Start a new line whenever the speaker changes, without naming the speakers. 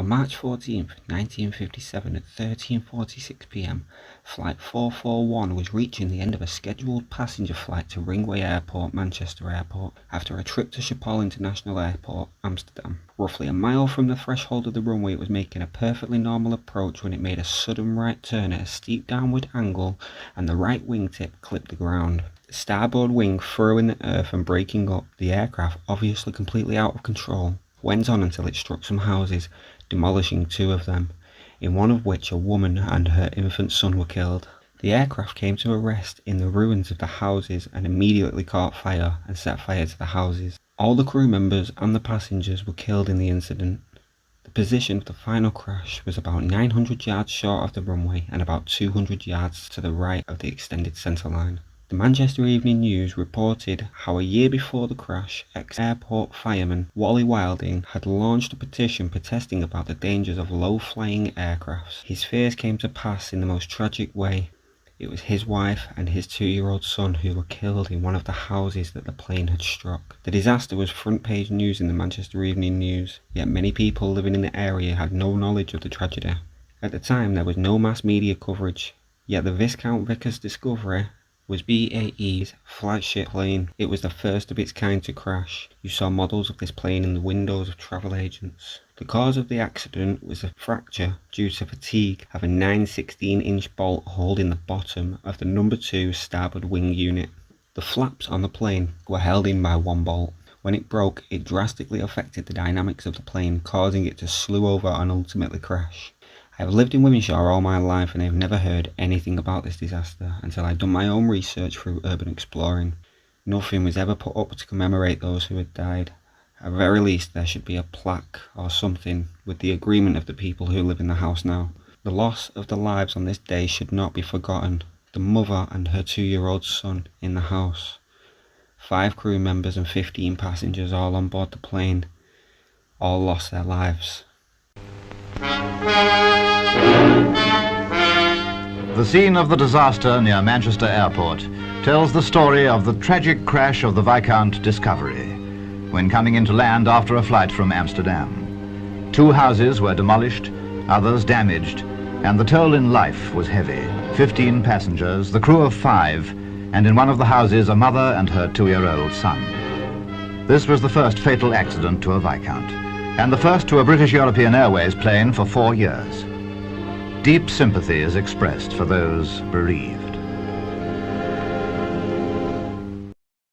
On March 14th, 1957 at 13:46 p.m, Flight 441 was reaching the end of a scheduled passenger flight to Ringway Airport, Manchester Airport, after a trip to Schiphol International Airport, Amsterdam. Roughly a mile from the threshold of the runway, it was making a perfectly normal approach when it made a sudden right turn at a steep downward angle and the right wingtip clipped the ground. The starboard wing furrowing the earth and breaking up, the aircraft, obviously completely out of control, went on until it struck some houses, demolishing 2 of them, in one of which a woman and her infant son were killed. The aircraft came to a rest in the ruins of the houses and immediately caught fire and set fire to the houses. All the crew members and the passengers were killed in the incident. The position of the final crash was about 900 yards short of the runway and about 200 yards to the right of the extended centreline. The Manchester Evening News reported how a year before the crash, ex-airport fireman Wally Wilding had launched a petition protesting about the dangers of low-flying aircrafts. His fears came to pass in the most tragic way. It was his wife and his 2-year-old son who were killed in one of the houses that the plane had struck. The disaster was front-page news in the Manchester Evening News, yet many people living in the area had no knowledge of the tragedy. At the time, there was no mass media coverage, yet the Viscount Vickers discovery was BAE's flagship plane. It was the first of its kind to crash. You saw models of this plane in the windows of travel agents. The cause of the accident was a fracture due to fatigue of a 9/16-inch bolt holding the bottom of the number 2 starboard wing unit. The flaps on the plane were held in by one bolt. When it broke, it drastically affected the dynamics of the plane, causing it to slew over and ultimately crash. I have lived in Wythenshawe all my life and I have never heard anything about this disaster until I had done my own research through urban exploring. Nothing was ever put up to commemorate those who had died. At the very least, there should be a plaque or something with the agreement of the people who live in the house now. The loss of the lives on this day should not be forgotten. The mother and her 2-year-old son in the house. 5 crew members and 15 passengers all on board the plane. All lost their lives.
The scene of the disaster near Manchester Airport tells the story of the tragic crash of the Viscount Discovery when coming into land after a flight from Amsterdam. 2 houses were demolished, others damaged, and the toll in life was heavy. 15 passengers, the crew of 5, and in one of the houses a mother and her 2-year-old son. This was the first fatal accident to a Viscount, and the first to a British European Airways plane for 4 years. Deep sympathy is expressed for those bereaved.